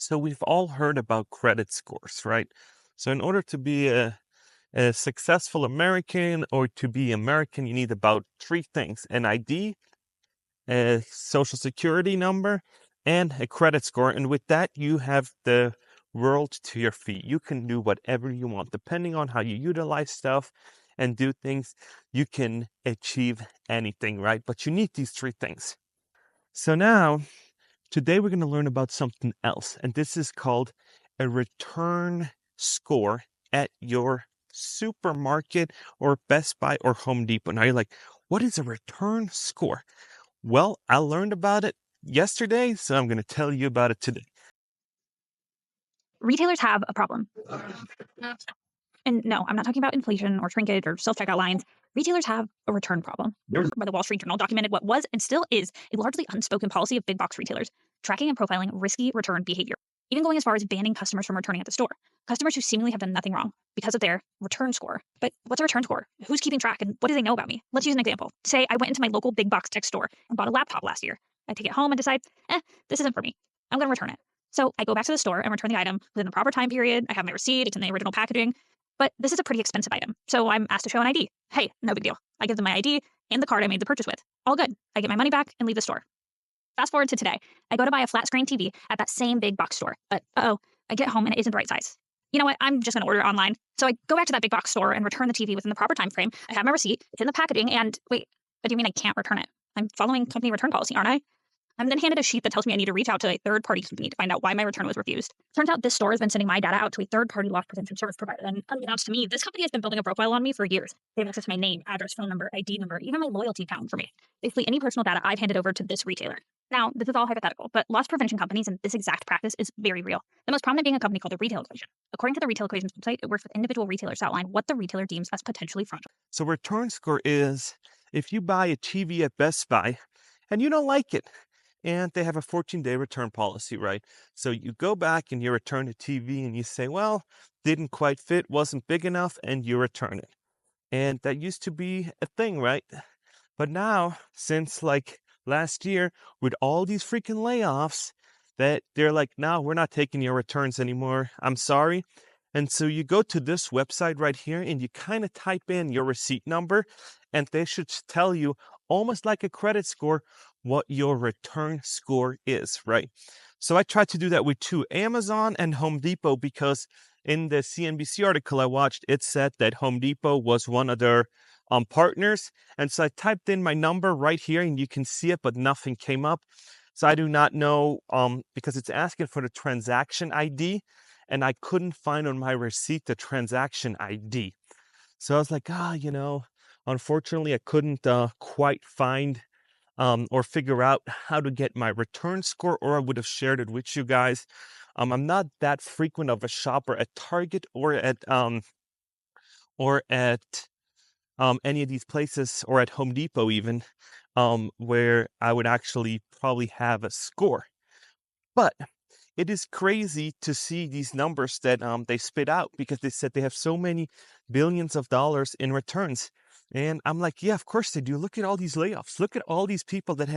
So we've all heard about credit scores, right? So in order to be a successful American or to be American, you need about three things: an ID, a social security number, and a credit score. And with that, you have the world to your feet. You can do whatever you want, depending on how you utilize stuff and do things. You can achieve anything, right? But you need these three things. So now, today we're going to learn about something else, and this is called a return score at your supermarket or Best Buy or Home Depot. Now you're like, what is a return score? Well, I learned about it yesterday, so I'm going to tell you about it today. Retailers have a problem. And no, I'm not talking about inflation or shrinkage or self checkout lines. Retailers have a return problem. Where the Wall Street Journal documented what was and still is a largely unspoken policy of big box retailers, tracking and profiling risky return behavior, even going as far as banning customers from returning at the store. Customers who seemingly have done nothing wrong because of their return score. But what's a return score? Who's keeping track and what do they know about me? Let's use an example. Say I went into my local big box tech store and bought a laptop last year. I take it home and decide, this isn't for me. I'm going to return it. So I go back to the store and return the item within the proper time period. I have my receipt, it's in the original packaging. But this is a pretty expensive item, so I'm asked to show an ID. Hey, no big deal. I give them my ID and the card I made the purchase with. All good. I get my money back and leave the store. Fast forward to today. I go to buy a flat screen TV at that same big box store, but I get home and it isn't the right size. You know what? I'm just going to order it online. So I go back to that big box store and return the TV within the proper time frame. I have my receipt, it's in the packaging, and wait, what do you mean I can't return it? I'm following company return policy, aren't I? I'm then handed a sheet that tells me I need to reach out to a third-party company to find out why my return was refused. Turns out this store has been sending my data out to a third-party loss prevention service provider, and unbeknownst to me, this company has been building a profile on me for years. They have access to my name, address, phone number, ID number, even my loyalty account information. Basically, any personal data I've handed over to this retailer. Now, this is all hypothetical, but loss prevention companies and this exact practice is very real. The most prominent being a company called the Retail Equation. According to the Retail Equation's website, it works with individual retailers to outline what the retailer deems as potentially fraudulent. So return score is if you buy a TV at Best Buy and you don't like it, and they have a 14-day return policy, right? So you go back and you return the TV and you say, well, didn't quite fit, wasn't big enough, and you return it. And that used to be a thing, right? But now, since like last year, with all these freaking layoffs, that they're like, no, we're not taking your returns anymore. I'm sorry. And so you go to this website right here and you kind of type in your receipt number, and they should tell you almost like a credit score what your return score is, right? So I tried to do that with two, Amazon and Home Depot, because in the CNBC article I watched, it said that Home Depot was one of their partners. And so I typed in my number right here and you can see it, but nothing came up. So I do not know because it's asking for the transaction ID and I couldn't find on my receipt the transaction ID. So I was like, unfortunately I couldn't quite find or figure out how to get my return score, or I would have shared it with you guys. I'm not that frequent of a shopper at Target or at any of these places, or at Home Depot even, where I would actually probably have a score. But it is crazy to see these numbers that they spit out, because they said they have so many billions of dollars in returns. And I'm like, yeah, of course they do. Look at all these layoffs. Look at all these people that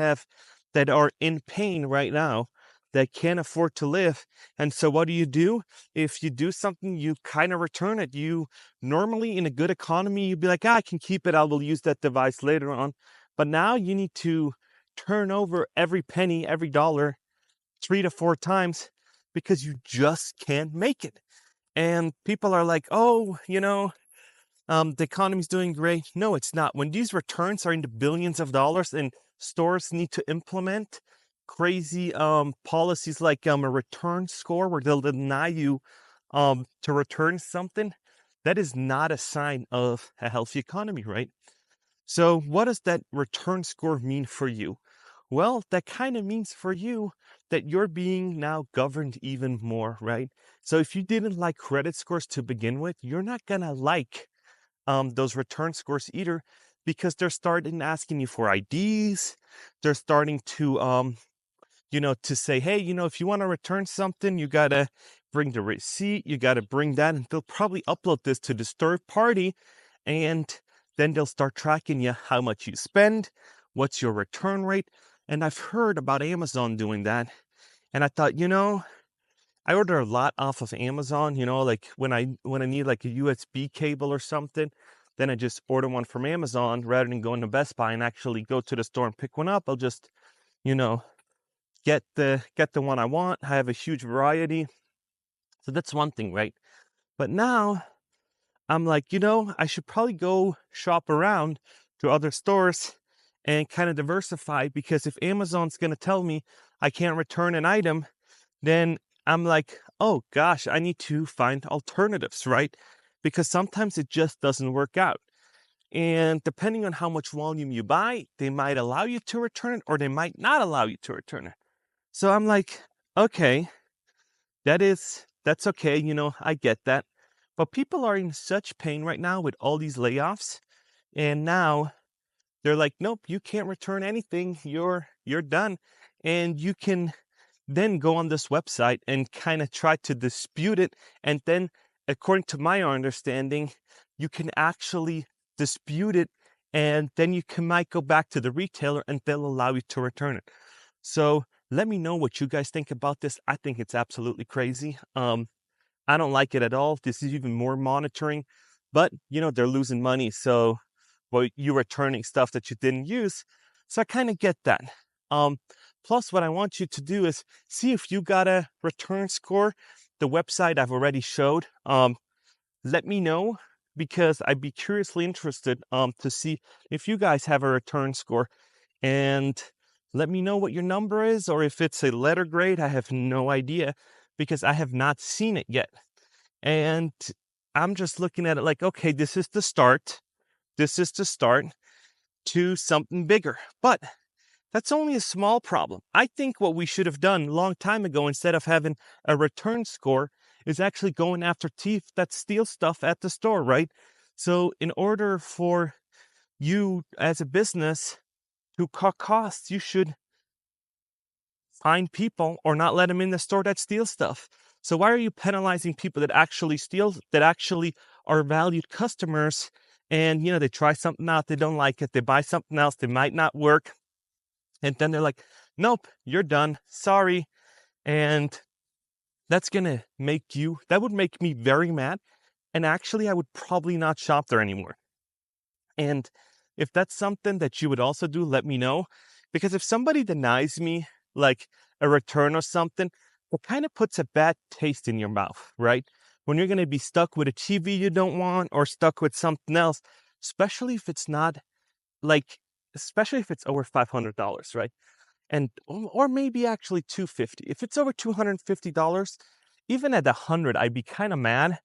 are in pain right now, that can't afford to live. And so what do? If you do something, you kind of return it. You normally, in a good economy, you'd be like, I can keep it. I will use that device later on. But now you need to turn over every penny, every dollar 3 to 4 times, because you just can't make it. And people are like, oh, the economy's doing great. No, it's not. When these returns are in the billions of dollars and stores need to implement crazy policies like a return score where they'll deny you to return something, that is not a sign of a healthy economy, right? So what does that return score mean for you? Well, that kind of means for you that you're being now governed even more, right? So if you didn't like credit scores to begin with, you're not gonna like those return scores either, because they're starting asking you for IDs. They're starting to say, hey, if you want to return something, you gotta bring the receipt, you gotta bring that, and they'll probably upload this to this third party, and then they'll start tracking you how much you spend, what's your return rate. And I've heard about Amazon doing that, and I thought, I order a lot off of Amazon, like when I need like a USB cable or something, then I just order one from Amazon rather than going to Best Buy and actually go to the store and pick one up. I'll just, you know, get the one I want. I have a huge variety. So that's one thing, right? But now I'm like, I should probably go shop around to other stores and kind of diversify, because if Amazon's going to tell me I can't return an item, then I'm like, oh gosh, I need to find alternatives, right? Because sometimes it just doesn't work out. And depending on how much volume you buy, they might allow you to return it or they might not allow you to return it. So I'm like, okay, that's okay, I get that. But people are in such pain right now with all these layoffs. And now they're like, nope, you can't return anything. You're done. And you can then go on this website and kind of try to dispute it. And then, according to my understanding, you can actually dispute it. And then might go back to the retailer and they'll allow you to return it. So let me know what you guys think about this. I think it's absolutely crazy. I don't like it at all. This is even more monitoring, but they're losing money. So, well, you're returning stuff that you didn't use. So I kind of get that. Plus, what I want you to do is see if you got a return score. The website I've already showed. Let me know, because I'd be curiously interested to see if you guys have a return score, and let me know what your number is, or if it's a letter grade. I have no idea, because I have not seen it yet. And I'm just looking at it like, okay, this is the start. This is the start to something bigger. But that's only a small problem. I think what we should have done a long time ago, instead of having a return score, is actually going after thieves that steal stuff at the store, right? So in order for you as a business to cut costs, you should find people or not let them in the store that steal stuff. So why are you penalizing people that actually steal, that actually are valued customers? And they try something out, they don't like it, they buy something else, they might not work, and then they're like, nope, you're done, sorry. And that would make me very mad. And actually, I would probably not shop there anymore. And if that's something that you would also do, let me know. Because if somebody denies me like a return or something, it kind of puts a bad taste in your mouth, right? When you're going to be stuck with a TV you don't want, or stuck with something else, especially if it's not like, especially if it's over $500, right? And or maybe actually 250. If it's over $250, even at 100, I'd be kind of mad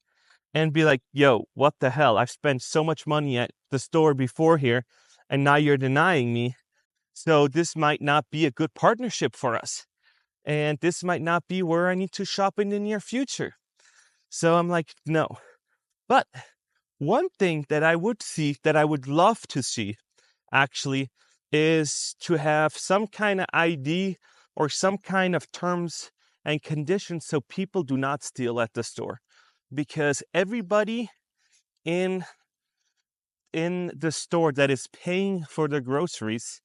and be like, yo, what the hell? I've spent so much money at the store before here, and now you're denying me. So this might not be a good partnership for us. And this might not be where I need to shop in the near future. So I'm like, no. But one thing that I would love to see, actually, is to have some kind of ID or some kind of terms and conditions so people do not steal at the store. Because everybody in the store that is paying for the groceries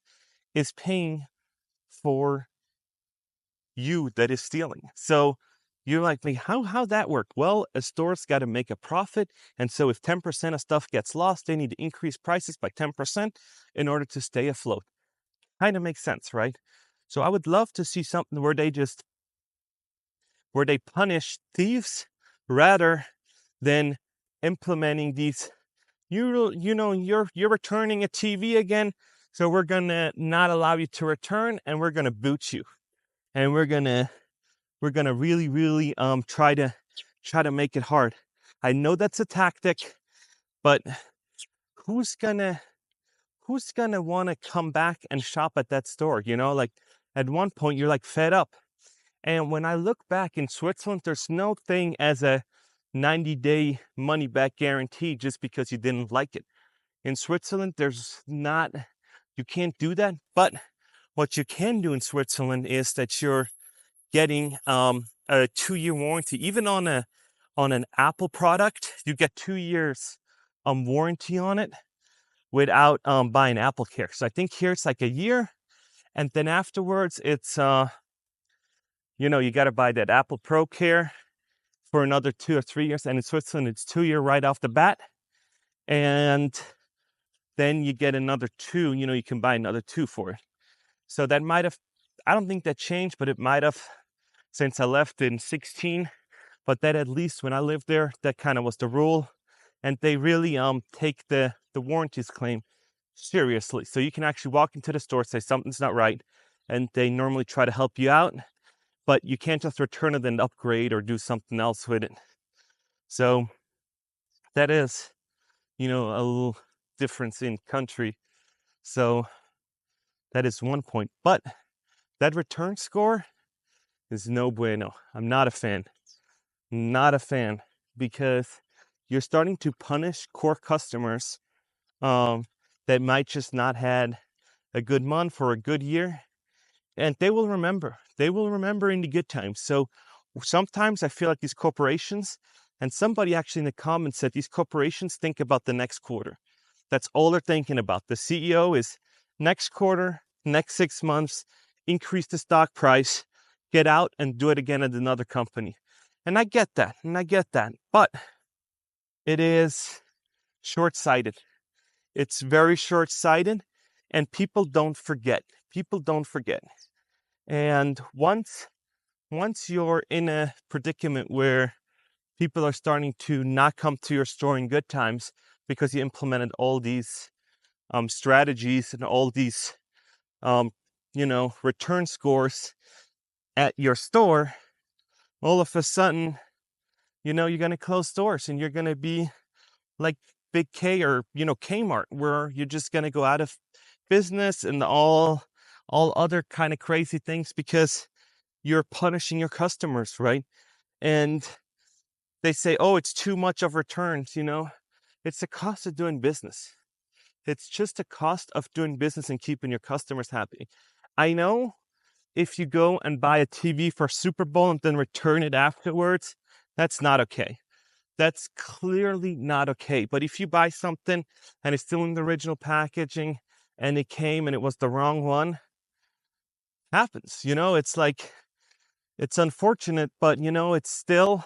is paying for you that is stealing. So you're like, how that work? Well, a store's got to make a profit. And so if 10% of stuff gets lost, they need to increase prices by 10% in order to stay afloat. Kind of makes sense, right? So I would love to see something where they punish thieves rather than implementing these. You're returning a TV again, so we're gonna not allow you to return, and we're gonna boot you, and we're gonna really try to make it hard. I know that's a tactic, but who's gonna want to come back and shop at that store? Like at one point you're like fed up. And when I look back in Switzerland, there's no thing as a 90-day money back guarantee just because you didn't like it. In Switzerland, you can't do that. But what you can do in Switzerland is that you're getting a 2-year warranty. Even on an Apple product, you get 2 years warranty on it without buying Apple Care. So I think here it's like a year, and then afterwards it's you got to buy that Apple Pro Care for another 2 or 3 years. And in Switzerland, it's 2-year right off the bat. And then you get another 2, you can buy another 2 for it. So that might have, I don't think that changed, but it might have since I left in 16. But that, at least when I lived there, that kind of was the rule. And they really take the warranties claim seriously. So you can actually walk into the store, say something's not right, and they normally try to help you out. But you can't just return it and upgrade or do something else with it. So that is, a little difference in country. So that is one point. But that return score is no bueno. I'm not a fan. Not a fan, because you're starting to punish core customers that might just not had a good month or a good year, and they will remember. They will remember in the good times. So sometimes I feel like these corporations, and somebody actually in the comments said these corporations think about the next quarter. That's all they're thinking about. The CEO is next quarter, next 6 months, increase the stock price, get out and do it again at another company. And I get that, but it is short-sighted. It's very short-sighted, and people don't forget. And once you're in a predicament where people are starting to not come to your store in good times because you implemented all these strategies and all these return scores at your store, all of a sudden, you're going to close stores and you're going to be like Big K or, Kmart, where you're just going to go out of business and all other kind of crazy things because you're punishing your customers, right? And they say, oh, it's too much of returns, It's the cost of doing business. It's just the cost of doing business and keeping your customers happy. I know if you go and buy a TV for Super Bowl and then return it afterwards, that's not okay. That's clearly not okay. But if you buy something and it's still in the original packaging and it came and it was the wrong one, happens. It's like, it's unfortunate, but it's still,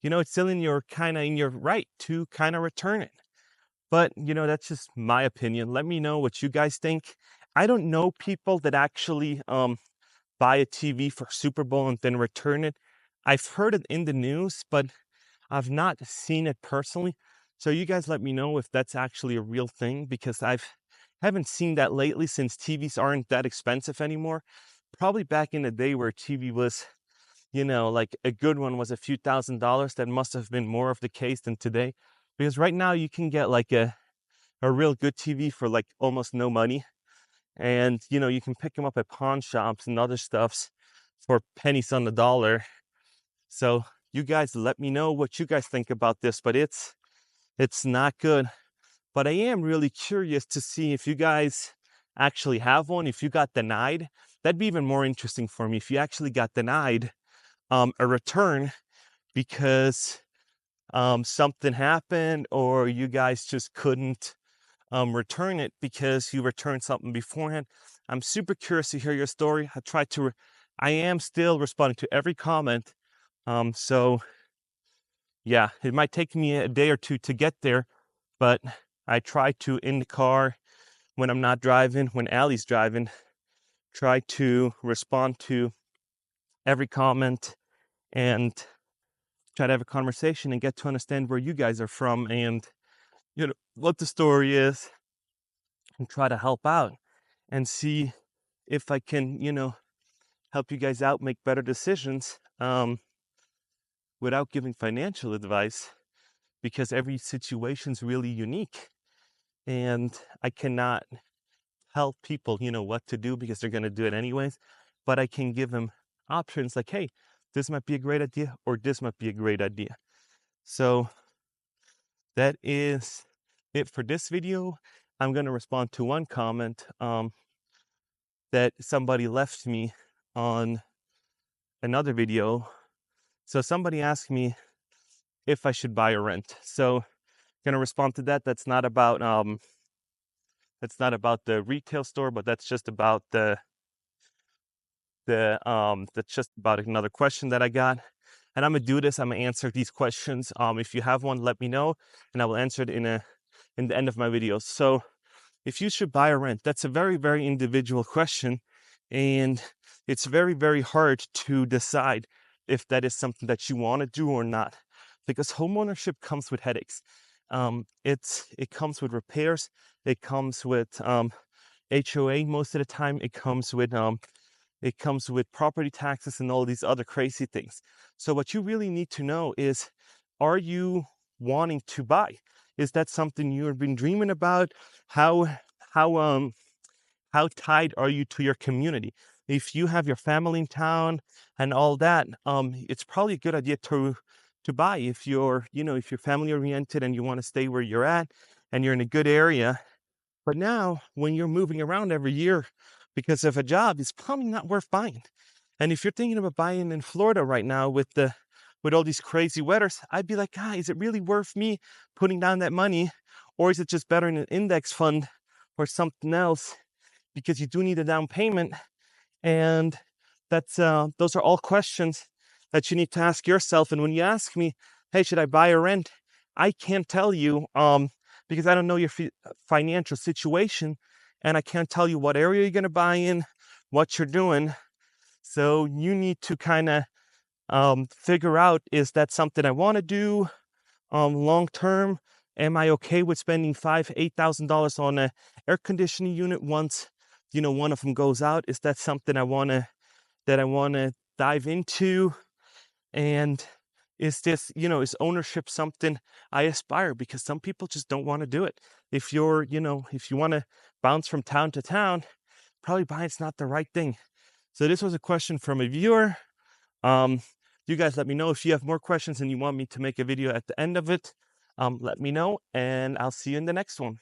in your right to kind of return it. But, that's just my opinion. Let me know what you guys think. I don't know people that actually buy a TV for Super Bowl and then return it. I've heard it in the news, but I've not seen it personally. So you guys let me know if that's actually a real thing, because haven't seen that lately since TVs aren't that expensive anymore. Probably back in the day where TV was, like a good one was a few $1,000s. That must have been more of the case than today. Because right now you can get like a real good TV for like almost no money. And, you can pick them up at pawn shops and other stuffs for pennies on the dollar. So you guys let me know what you guys think about this, but it's not good. But I am really curious to see if you guys actually have one. If you got denied, that'd be even more interesting for me. If you actually got denied a return because something happened, or you guys just couldn't return it because you returned something beforehand. I'm super curious to hear your story. I am still responding to every comment. So yeah, it might take me a day or two to get there, but I try to, in the car, when I'm not driving, when Allie's driving, try to respond to every comment and try to have a conversation and get to understand where you guys are from and, what the story is, and try to help out and see if I can, help you guys out, make better decisions, without giving financial advice, because every situation's really unique. And I cannot tell people, what to do, because they're going to do it anyways. But I can give them options like, hey, this might be a great idea, or this might be a great idea. So that is it for this video. I'm going to respond to one comment that somebody left me on another video. So somebody asked me if I should buy or rent. So going to respond to that. That's not about the retail store, but that's just about the that's just about another question that I got. And I'm gonna do this. I'm gonna answer these questions. If you have one, let me know, and I will answer it in the end of my videos. So, if you should buy or rent, that's a very, very individual question, and it's very, very hard to decide if that is something that you want to do or not, because homeownership comes with headaches. It comes with repairs. It comes with HOA most of the time. It comes with property taxes and all these other crazy things. So what you really need to know is, are you wanting to buy? Is that something you've been dreaming about? How how um how tied are you to your community? If you have your family in town and all that, it's probably a good idea to buy. If you're family oriented and you want to stay where you're at and you're in a good area. But now, when you're moving around every year because of a job, it's probably not worth buying. And if you're thinking about buying in Florida right now with all these crazy weathers, I'd be like, "Ah, is it really worth me putting down that money, or is it just better in an index fund or something else? Because you do need a down payment." And that's those are all questions that you need to ask yourself. And when you ask me, "Hey, should I buy or rent?" I can't tell you because I don't know your financial situation, and I can't tell you what area you're going to buy in, what you're doing. So you need to kind of figure out, is that something I want to do long term? Am I okay with spending $8,000 on a air conditioning unit once one of them goes out? Is that something I want to dive into? And is ownership something I aspire? Because some people just don't want to do it. If if you want to bounce from town to town, probably buying's not the right thing. So this was a question from a viewer. You guys let me know if you have more questions and you want me to make a video at the end of it. Let me know, and I'll see you in the next one.